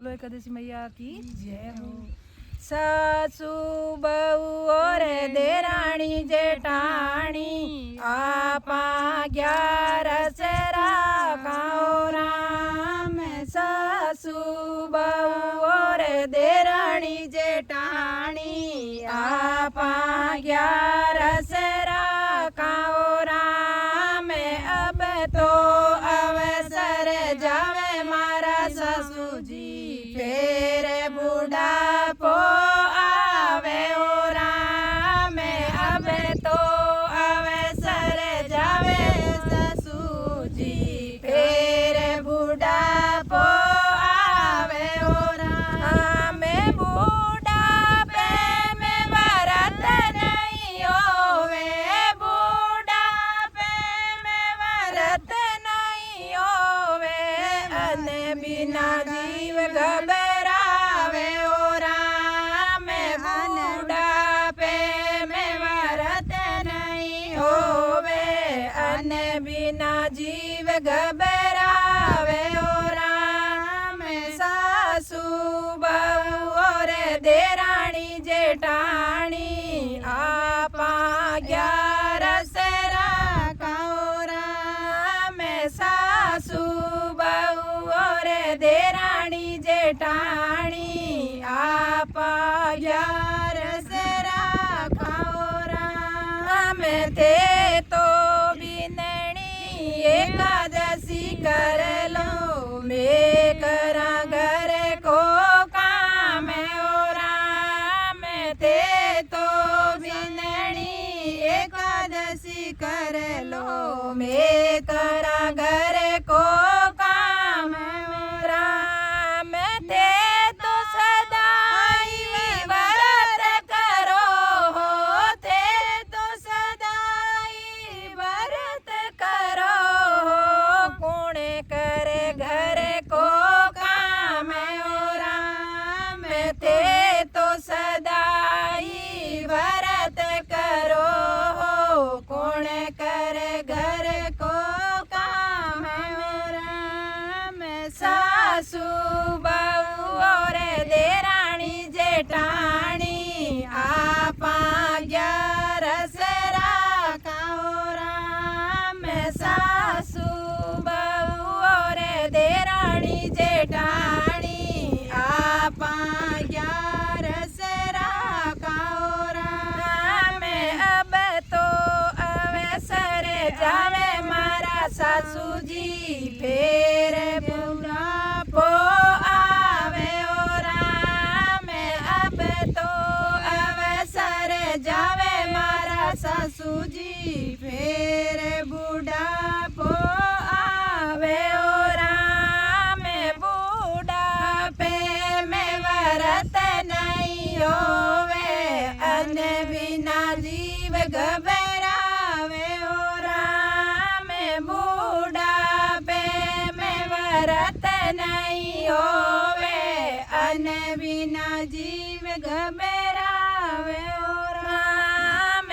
बोलो एकादशी मैया की जय हो। सासू बहू और देराणी जेठाणी आपा 11 राखाओ राम। सासू बहू और देराणी जेठाणी आपा 11 राखाओ राम। अब तो अवसर जावे मारा सासू जी फेर बुढ़ापो आवे ओ राम। अब तो अवसर जावे ससु जी फेर बुढ़ापो आवे ओ राम। बुढ़ापे में वरत नहीं होवे, बुढ़ापे में वरत नहीं होवे, अन बिना जीव घबरावे ओ राम। बुढ़ापे में वरत नहीं होवे, अन बिना जीव घबरावे ओ राम। सासू बहू और देराणी जेठाणी आपा 11 राखाओ राम। सासू बहू और देराणी जेठाणी आपा 11 राखाओ राम। थे तो बिनणी एकादशी कर लो, मैं करा घर को काम ओ राम। थे तो बिनणी एकादशी कर लो, मैं करा घर को काम ओ राम। थे तो सदाई व्रत करो हो, थे तो सदाई व्रत करो हो, कौन करे घर को काम ओ राम। थे तो सदाई व्रत करो हो, कौन करे घर को काम ओ राम। सासू बहू और देराणी जेठाणी आपा 11 राखाओ राम। सासू बहू और देराणी जेठाणी आपा 11 राखाओ राम। अब तो अवसर जावे मारा सासू जी फेर बुढ़ापो आवे ओ राम। अब तो अवसर जावे मारा सासू जी फेर बुढ़ापो आवे ओ राम। बुढ़ापे में वरत नहीं होवे, अन बिना जीव घबरावे ओ राम। बुढ़ापे में वरत नहीं होवे, अन बिना जीव घबरावे ओ राम।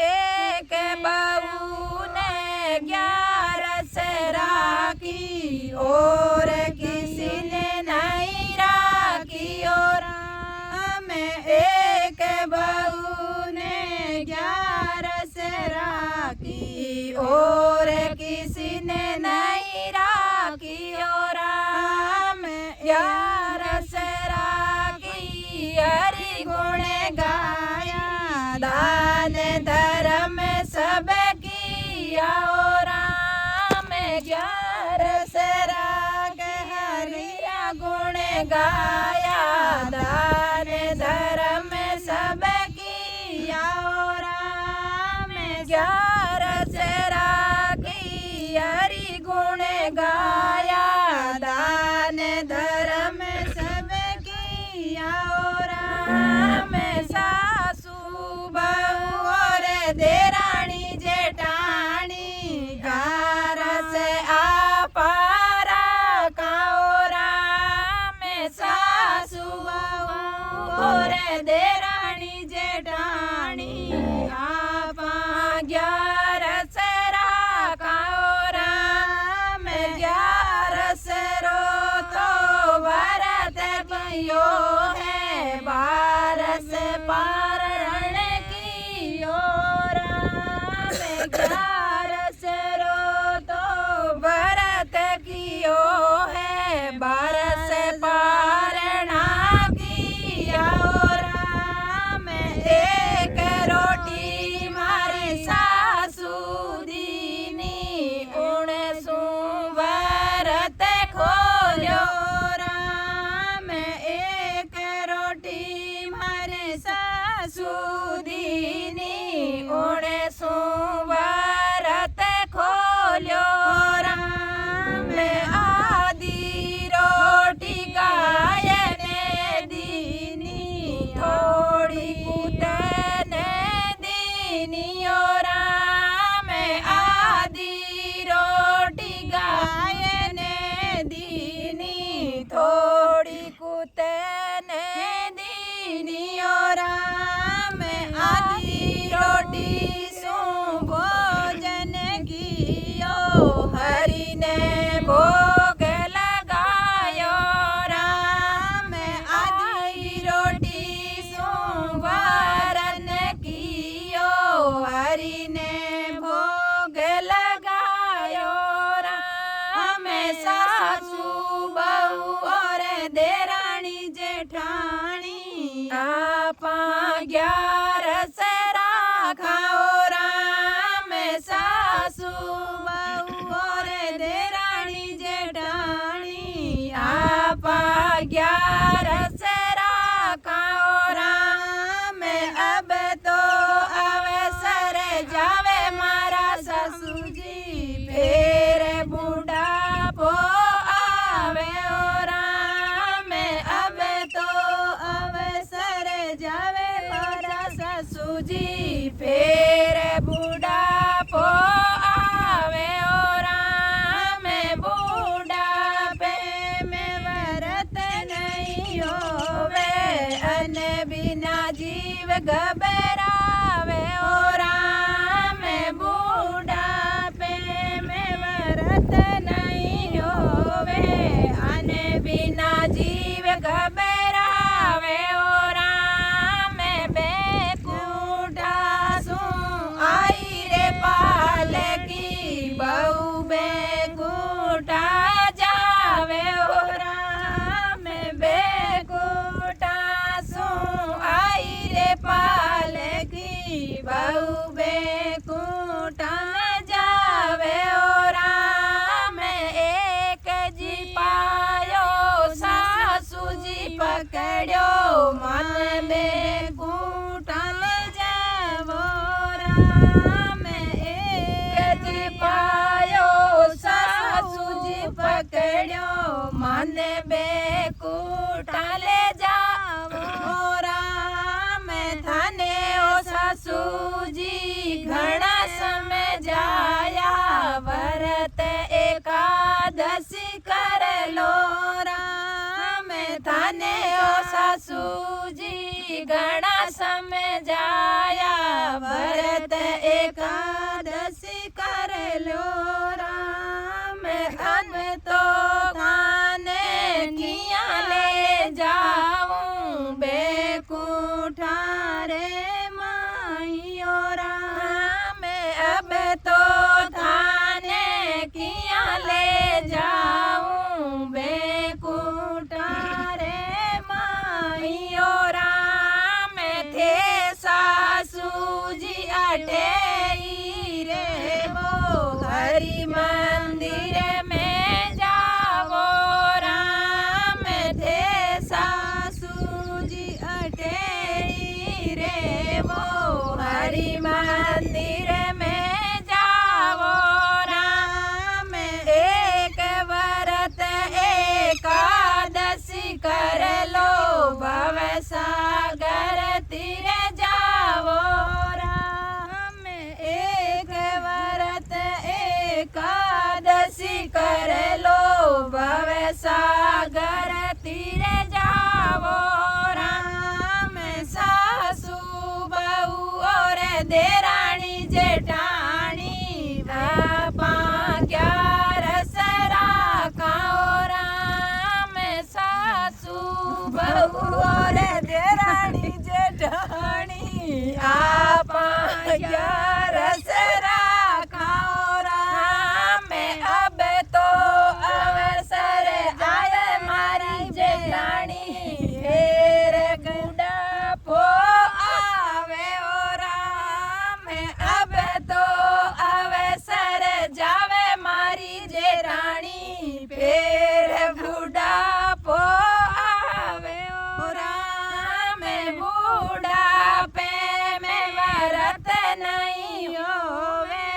एक बहू ने 11 राखी और किसी ने नहीं राखी ओ राम। एक बहू ने 11 राखी और किसी ने नहीं राखी ओ राम। 11 राखी हरि गुण गाया, दान धर्म सब किया ओ राम। 11 राख हरिया गुण गाया, दान धर्म सब किया ओ राम। 11 राखी हरि गुण गाया, दान धर्म सब किया ओ राम। सासू बहू और देराणी जेठाणी 11 आपा राखाओ राम। सासू बहू और देराणी जेठाणी आपा 11 राखाओ राम। 11 रो तो वर कियो है बारस पार रण कियो राम 11 रो तो भरत कियो है बारस पारणा किया राम एक रोटी मारी सासू दीनी उणसू भरत खोल्यो राम एक रोटी मारी सासू दीनी उणसू भरत खोल्यो राम आधी रोटी गायने दीनी थोड़ी कुतने दीनी ओ राम आधी रोटी गायने दीनी थोड़ी कुतने दीनी ओ राम आधी रोटी सु भोजन कियो हरि ने भोग लगायो राम आधी रोटी सु वरन कियो हरि ने भोग लगायो राम सासू बहू और देराणी जेठाणी आपा 11 राखाओ राम सासू बहू और देराणी जेठाणी आपा 11 राखाओ राम अब तो अवसर जावे मारा ससुजी फेर बुढ़ापो आवे ओ राम अब तो अवसर जावे मारा ससुजी फेर बुढ़ापो आवे ओ राम बुढ़ापे में व्रत नहीं होवे अन बिना जीव घबरावे ओ राम बुढ़ापे में व्रत नहीं होवे अन बिना जीव घबरावे ओ राम बेकुटा सु आई रे पालकी बहु बेकुटा जावे ओ राम बेकुटा सु आई रे पालकी बहु बेकुटा जावे ओ राम एक जी पायो सासू जी पकड़ो मन बेकुटा जावो राम एक जी पायो सासू जी पकड़ो मन बेकुटा ले जावो राम थाने ओ सासू जी घना समय जाया व्रत एकादशी कर लो राम थाने ओ सासू जी घना समय जाया व्रत एकादशी कर लो राम हम तो खाने किया ले जाऊं बेकुठा रे माइयो राम अब तो थाने किया ले जाऊं बेकुठा रे माइयो राम थे सासू जी अठेई रे वो हरि मंदिर में जावो राम थे सासू जी अठेई रे वो हरि मंदिर में जावो राम एक व्रत एकादशी कर लो भव सागर तीर जावो राम एक व्रत एकादशी कर लो भव सागर तीर जावो राम सासू बहू और देराणी जेठानी आपा 11 राखाओ राम सासू ग्यारस राखाओ राम में अब तो अवसर आए मारी जेठाणी फेर बुढ़ापो आवे ओ राम अब तो अवसर जावे मारी जेठाणी फेर बुढ़ापो आवे ओ राम बुढ़ापे में वरत नहीं होवे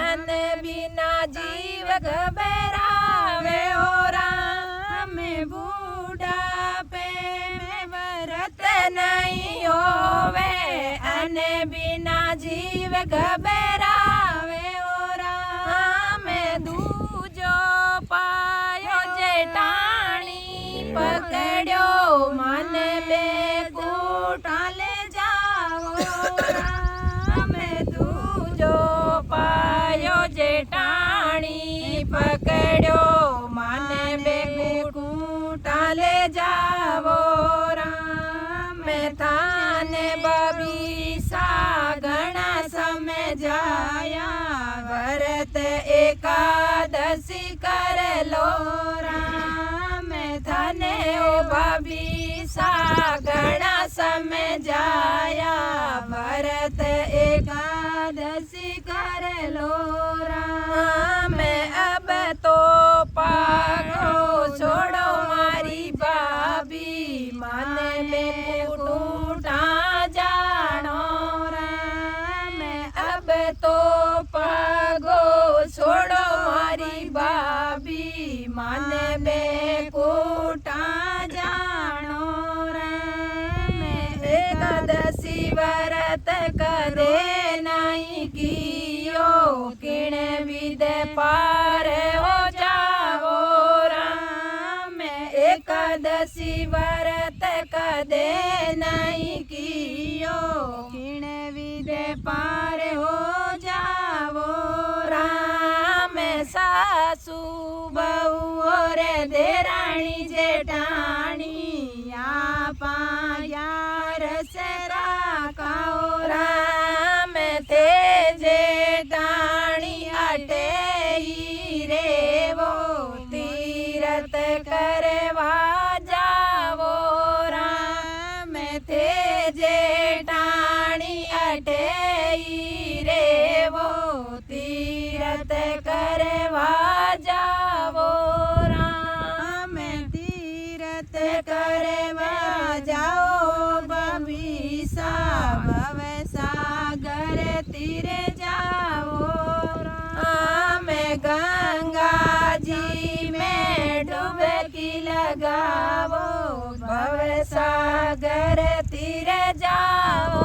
अन बिना जीव घबरावे ओ राम बुढ़ापे में वरत नहीं होवे अन बिना जीव घबरावे ओ राम दूजो पायो जेठाणी पकड़ो मन बेकूटा ले जाओ राम दूजो पायो जेठाणी पकड़ो मन बेकूटा ले जाओ राम थाने बबी सा घना समय जाया व्रत एकादशी कर लो राम थाने ओ बबी सा घना समय जाया व्रत एकादशी कर लो राम अब तो पागो छोड़ो मारी बाबी मन में टूटा जानो राम अब तो पागो छोड़ो मारी बाबी मन में कूटा जानो राम एकादशी व्रत करे नहीं कियो किण विद पार हो जाओ राम एकादशी व्रत कदे नहीं कियो किण विद पार हो जाओ राम सासू बहू रे देराणी जेठाणी आपा ग्यारस राखाओ राम ते जेठाणी अटे ही रे वो तीरथ करवा जावो राम ते जेठाणी अटे ही रे वो तीरथ करवा जावो राम तीरथ करवा जाओ बबी सा भव सागर तीर जाओ राम गंगा जी में डुबकी लगाओ भव सागर तीर जाओ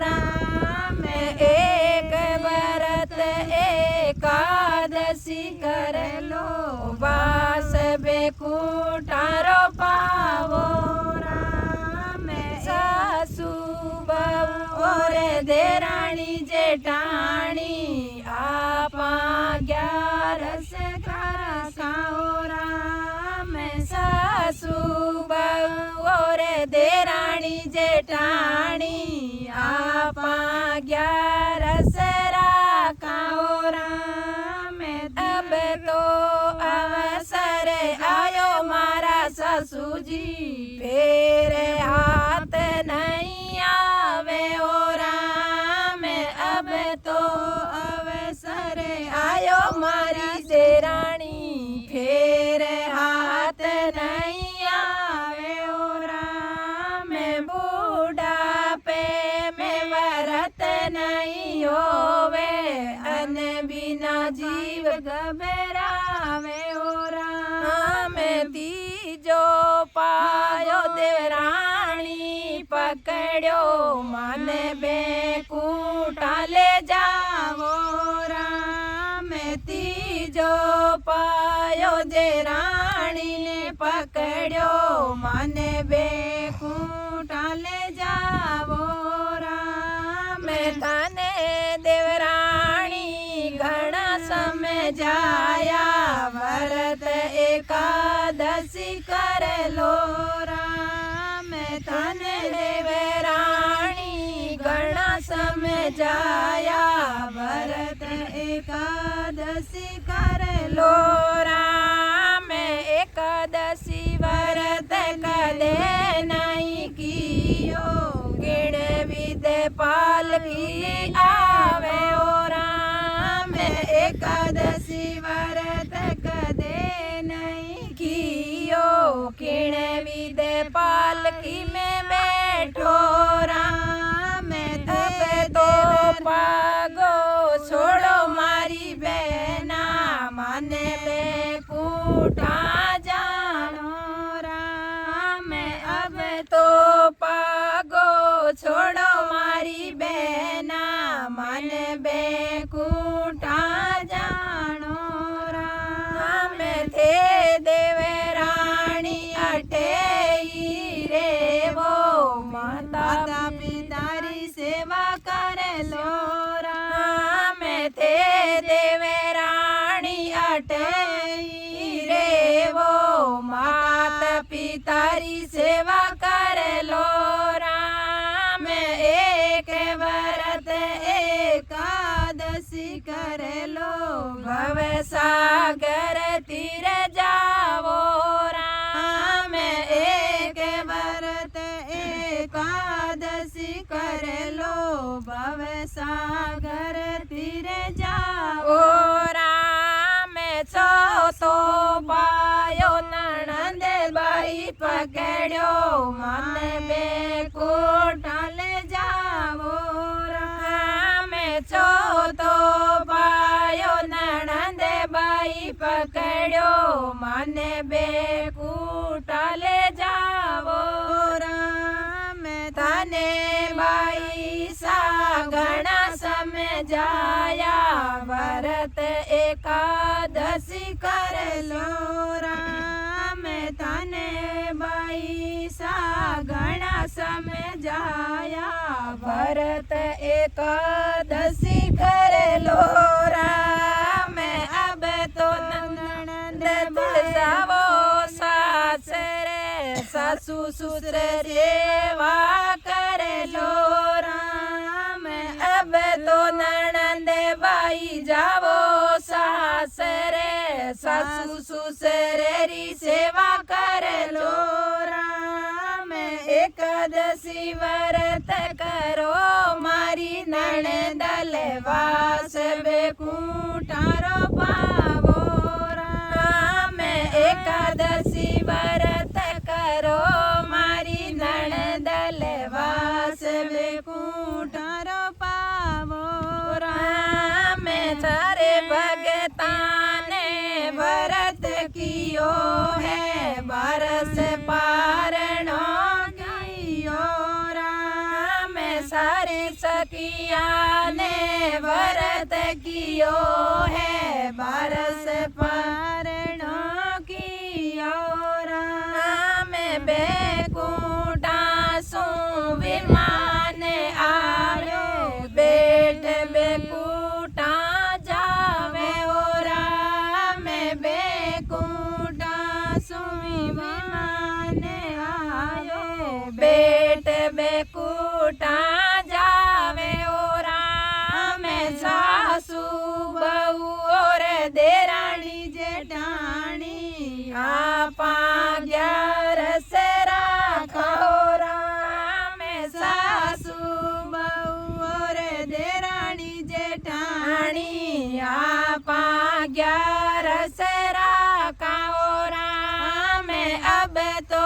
राम एक व्रत एकादशी कर लो वास बेकूटारो पावो राम सासू बहू रे देराणी जेठाणी आपा ग्यारस राखाओ राम सासू बहू रे देराणी जेठाणी आपा ग्यारस राखाओ राम अब तो अवसर आयो मारा ससुजी फेर हाथ नहीं आवे ओ राम अब तो अवसर आयो मारी देराणी फेर हाथ नहीं आवे ओ राम बुढ़ापे में व्रत नहीं होवे अन बिना जीव घबरावे ओ राम तीजो पायो देवराणी पकड़ो मन बेकूटा ले जाओ राम तीजो पायो देराणी ने पकड़ो मन बेकूटा ले जाओ राम थाने देवराणी घना समय जाया व्रत एकादशी कर लो राम थाने देवराणी घना समय जा एकादशी कर लो राम एकादशी व्रत कदे नहीं कियो गिण विदे पालकी आवे ओ राम एकादशी व्रत कदे नहीं कियो किण विदे पालकी में बैठो राम तब तो पागो छोड़ो मारी बहना माने बेकूटा जानो राम अब तो पागो छोड़ो मारी बहना माने बेकूटा जानो राम थे देवे रानी अठेई रे वो माता पितारी सेवा कर लो राम थे देवे रानी अठेई रे वो माता पितारी सेवा कर लो राम एक व्रत एकादशी कर लो भव सागर तीर जावो राम एक व्रत एकादशी कर लो भव सागर तीर जाओ राम तो पायो ननंद बाई पकड़ो मन बेकूटा ले जाओ राम तो पायो ननंद बाई पकड़ो मन बेकूटा ले जाओ राम तने बाई सागणा समझाया व्रत एकादशी कर लो राम तने बाई सागणा समझाया व्रत एकादशी कर लो राम अब तो नंद बजावो सासरे सासू ससुर सेवा कर लो राम अब तो ननंद बाई जावो सासरे सासू ससुरेरी सेवा कर लो राम एकादशी व्रत करो मारी ननंद वास बेकूटारो पावो राम एकादशी व्रत करो मारी ननंद वास बेकूटारो पावो राम सारे भगताने व्रत कियो है बरस पारणो कियो राम सारे सखिया ने व्रत कियो है बरस पारणो कियो राम बेकूटा सो विमान आयो बेट बेकूटा जावे ओ राम बेकूटा सो विमान आयो बेट बेकूटा जावे ओ राम सासू बहू और देरानी जेठानी आपा 11 राखो राम सासू बहू और देरानी जेठानी आपा 11 राखो राम अब तो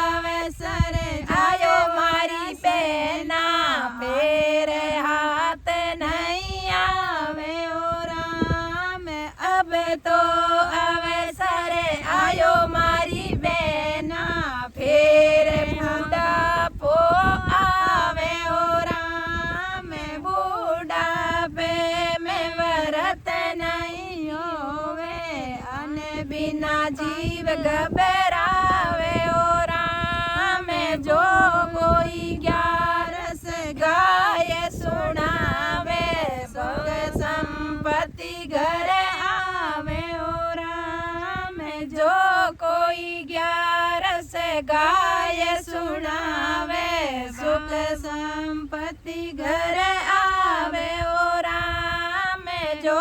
अवसर आयो मारी बहना फेर हाथ नहीं आवे ओ राम अब तो अवसर आयो मारी बहना फेर बुढ़ापो आवे ओ राम बुढ़ापे में व्रत नहीं होवे अन बिना जीव घबरावे ओ राम जो कोई 11 गाय सुनावे सुख संपत्ति घर आवे ओ राम जो कोई 11 गाय सुनावे सुख संपत्ति घर आवे ओ राम जो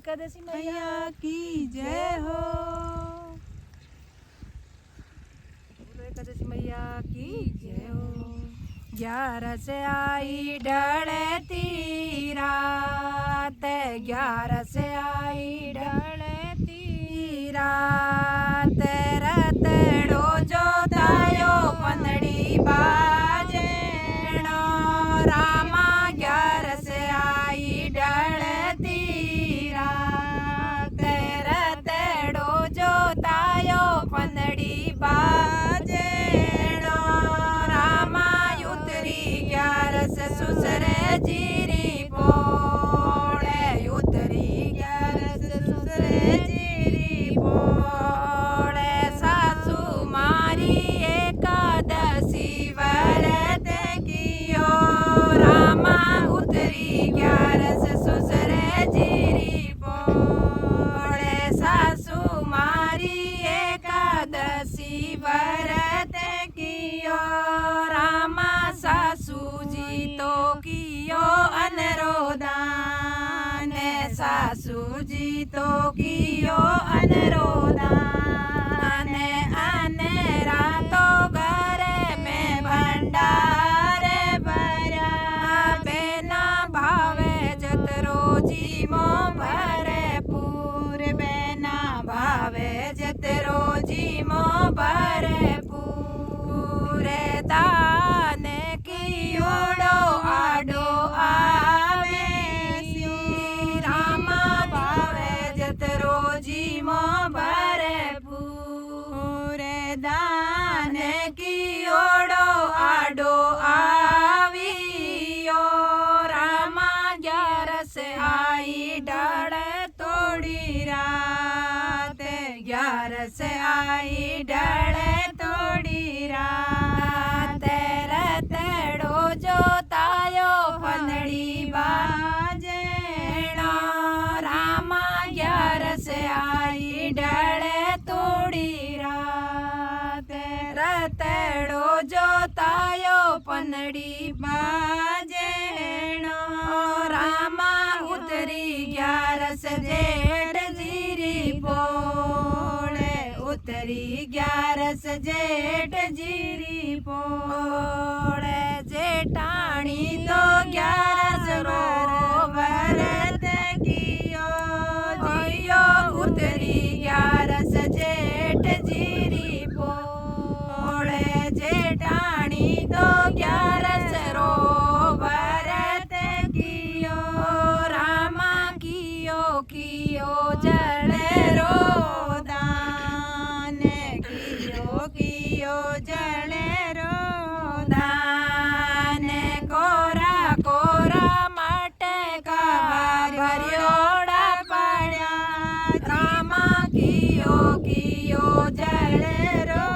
एकादशी मैया मैया की जय हो। बोलो एकादशी मैया की जय हो। 11 आई ढलती रात, 11 आई ढलती रात, रतड़ो जोतायो पंदड़ी बाजेणो रामा। 11 आई ढलती रात, रतड़ो जोतायो पंदड़ी बाजेणो रामा। उतरी 11 सुसरे जीरी पोड़े, उतरी 11 सुसरे जीरी पोड़े। सासू मारी एकादशी व्रत कियो रामा। उतरी 11 सुसरे जीरी पोड़े, सासू मारी एकादशी व्रत कियो रामा। सासू जी तो कियो अनुरोधान, सासू जी तो कियो अनुरोधान। अनेरा तो घरे में भंडारे भरा, बेना भावे जतरो जीमो भरपूर, बेना भावे जतरो जीमो भरपूर। दान कियोड़ो आडो आवे श्री रामा, भावे जतरो जीमो भरपूर। दान कियोड़ो आडो आवियो रामा। 11 आई डाल तोड़ी रात, 11 आई डाल तोड़ी रात, रतड़ो जोतायो पंदड़ी बाजेणो रामा। 11 आई डाल तोड़ी रात, रतड़ो जोतायो पंदड़ी बाजेणो रामा। उतरी 11 जेठ जीरी पोड़े, उतरी 11 जेठ जीरी पोड़े। जेठाणी तो 11 रो व्रत कियो जियो। उतरी 11 जेठ जीरी पोड़े, जेठाणी तो 11 रो व्रत कियो रामा। कियो जल रो दान, कियो जल रो दान। कोरा कोरा मटका भरियोड़ा पड़ा रामा। कियो जल रो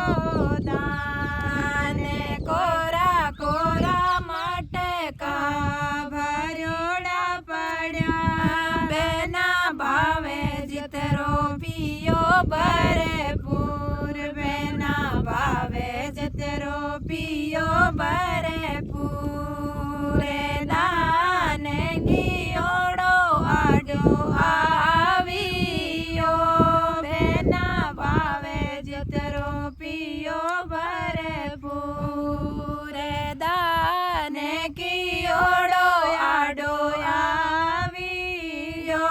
दान, कोरा कोरा मटका भरियोड़ा पड़ा। बेना भावे जितरो पियो भरपूर, बेना भावे जितरो पियो भरपूर। दान कियोड़ो आडो आवियो, बेना भावे जितरो पियो भरपूर। दान कियोड़ो आडो आवियो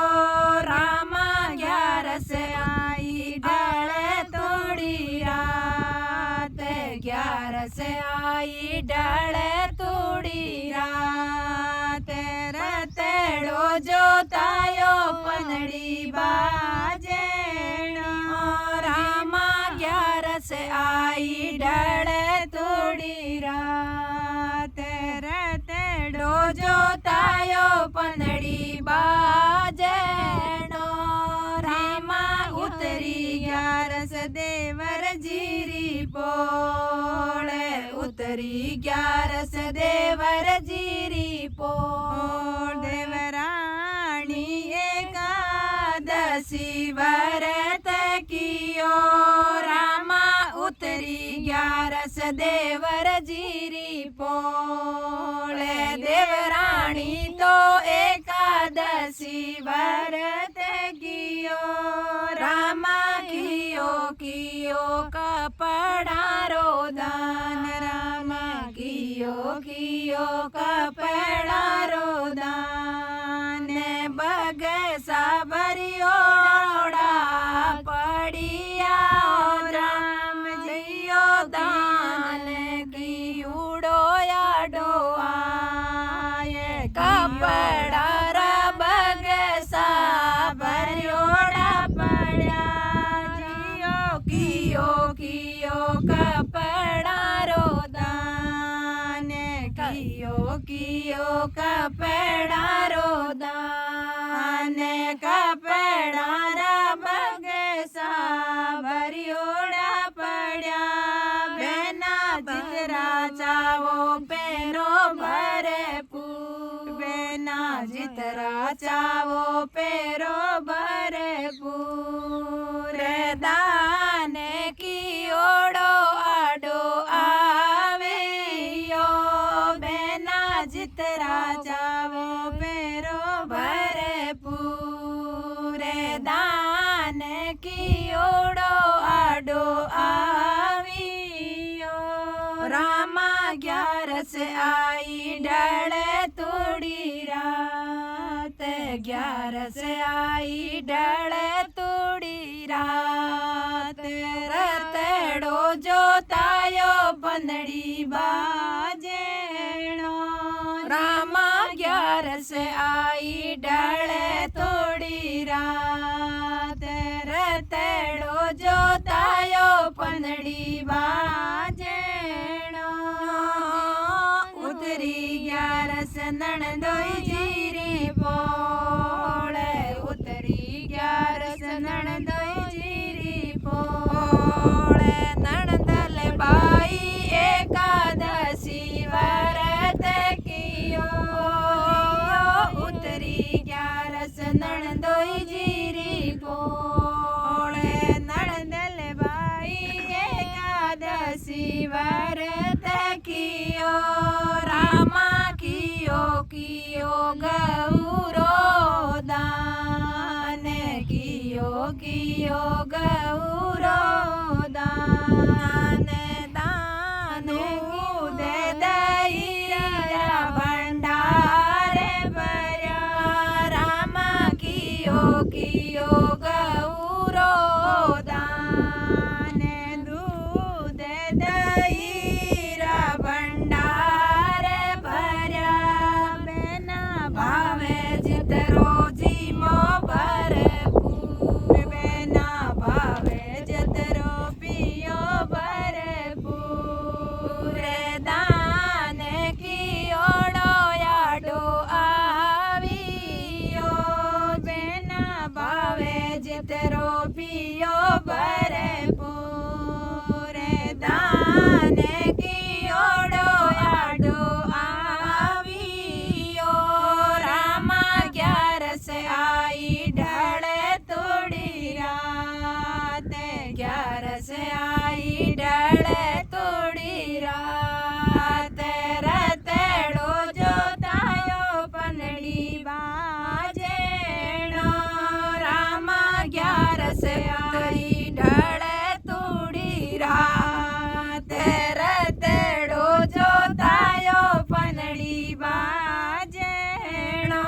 रामा। 11 आई डाल तोड़ी रात, 11 आई डाल तोड़ी रात, रतड़ो जोतायो पंदड़ी बाजेणो रामा। 11 आई डाल तोड़ी रात, रतड़ो जोतायो पंदड़ी बाजेणो रामा। उतरी 11 देवर जीरी पोड़े, उतरी 11 देवर जीरी पोड़। देवरानी एकादशी व्रत कियो रामा। उतरी 11 देवर जीरी पोड़े, देवरानी तो एकादशी व्रत कियो कपड़ा रो दान रामा कियो कियो कपड़ा रो दान बगसा भरियोड़ा पड़िया राम जियो दान कियूड़ो याडो आए कपड़ा रा बगसा भरियोड़ा पड़िया जियो कियो कपड़ा रो दान कियो कपड़ा रो दान कपड़ा रा बगसा भरियोड़ा पड़िया बेना जितरा चावो पेरो भरे पूर बेना जितरा चावो पेरो भरे पूर दान कियोड़ो आडो आवे यो बेना जितरा चावो पेरो भरे पूरे दान कियोड़ो आडो आवियो रामा 11 आई डले तोड़ी रात 11 आई डले तोड़ी रात रतड़ो जोतायो बंदड़ी बाजेणो रामा 11 आई डले तोड़ी रात रतड़ो जोतायो पंदड़ी बाजेणो उतरी 11 नणदोई जीरी पोळे उतरी 11 नणदोई जीरी पोळे नणदले बाई एकादशी व्रत कियो उतरी 11 नणदोई जीरी पोळे नणदले बाई एकादशी व्रत कियो रामा कियो गौरो दान कियो गौरो दान दान दे दईरा भंडारे भर्या रामा कियो गौरो दान दूध दईरा भंडारे भर्या बेना भावे जितरो जीमो भरपूर बेना भावे जितरो पियो भरपूर दान कियोड़ो याडो आवियो बेना भावे जितरो पियो भरपूर दान कियोड़ो याडो आवियो रामा 11 आई ढले तोड़ी रात 11 आई ढले तोड़ी रात रतड़ो जोतायो पंदड़ी बाजेणो रामा 11 आई ढले तोड़ी रात रतड़ो जोतायो पंदड़ी बाजेणो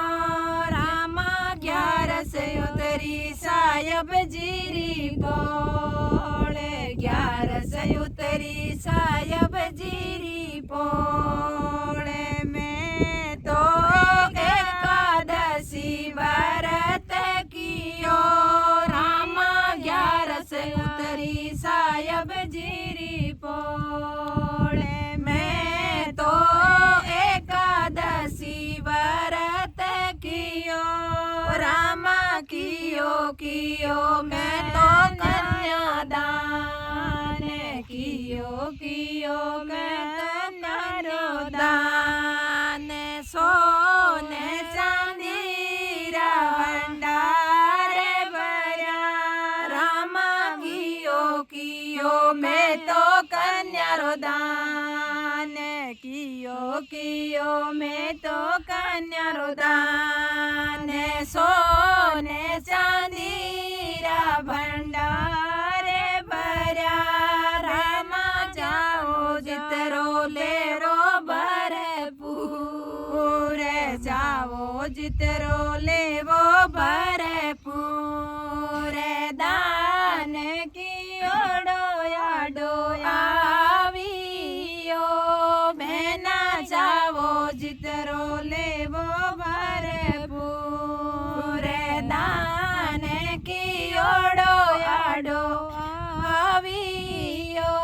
रामा 11 उतरी सायब जीरी पोळे 11 उतरी सायब जीरी पोळे मैं तो एकादशी व्रत कियो रामा 11 उतरी सायब जीरी पोळे मैं तो एकादशी व्रत कियो रामा कियो मैं तो कन्यादान कियो मैं कन्यादान सोने चांदीरा भंडारे भर्या रामा कियो मैं तो कन्यारो दान कियो मैं तो कन्यारो दान सोने चांदीरा भंडारे જીતરો લેવો ભરપૂર દાન કિયોડો આડો આવ્યો બેના જાવો જીતરો લેવો ભરપૂર દાન કિયોડો આડો આવ્યો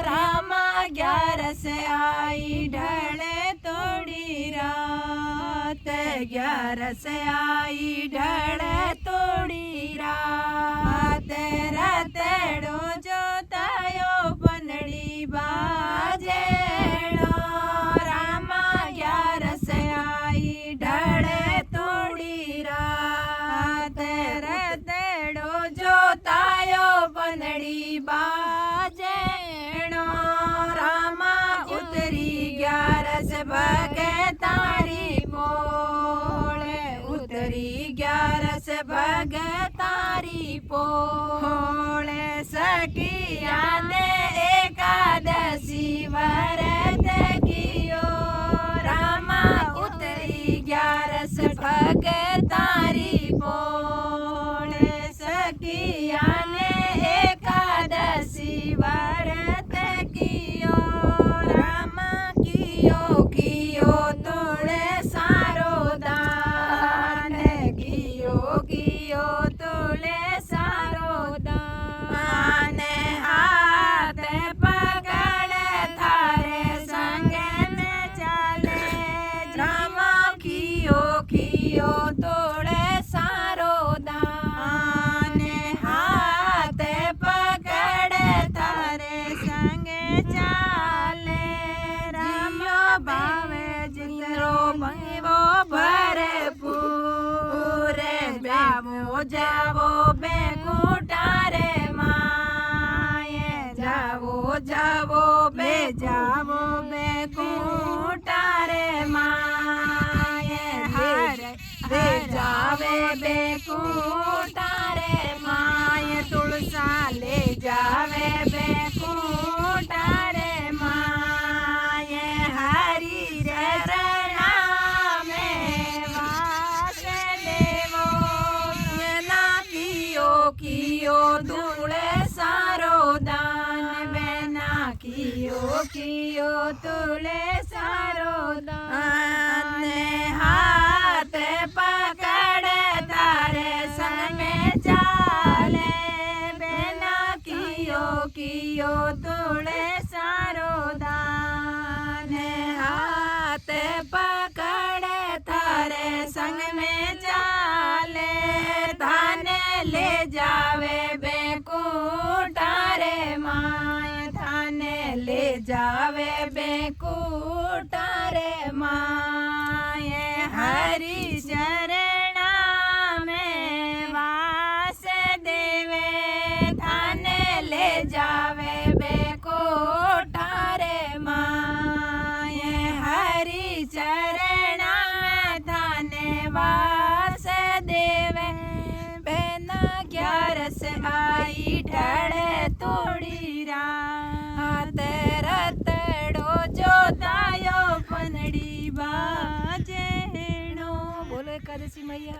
રામા 11 आई ढले तोड़ी रात 11 आई ढले तोड़ी रात रतड़ो जोतायो पनड़ी बाजेणो रामा 11 आई ढले तोड़ी रात रतड़ो जोतायो पनड़ी बाजेणो रामा उतरी 11 भगे तारी पोळे उतरी 11 भगे तारी पोळे सखिया ने एकादशी व्रत कियो रामा उतरी 11 भगे तारी पोळे सखिया ने एकादशी व्रत कियो रामा कियो कियो तोड़े सारो दान कियो कियो तोड़े सारो दान हाथ पकड़े थारे संगे में चले रामा कियो कियो तोड़े सारो दान हाथ पकड़े थारे संगे चाले रामा भावे जितरो भंगो भरपूर जावो जावो बेकुटारे माये जावो जावो बेकुटारे माये हरे जावे बेकुटारे माये तुलसा ले जावे बेकुटारे माये हरि रणा में वासुदेवो ना कियो कियो तुळे सारो दान बेना कियो कियो तुळे सारो दान हाथ पकड़े तारे संग में चाले बेना कियो कियो तुळे सारो दान हाथ पकड़े तारे संग में चाले थाने ले जावे बेकुटारे माय थाने ले जावे बेकुटारे माय हरि शरणा में वासुदेवे थाने ले जावे बेकुटारे माय हरि शरणा में थाने वासुदेवे बेना 11 आई ढळे तोड़ी रात रतड़ो जोतायो पनड़ी बाजेणो बोलो एकादशी मैया।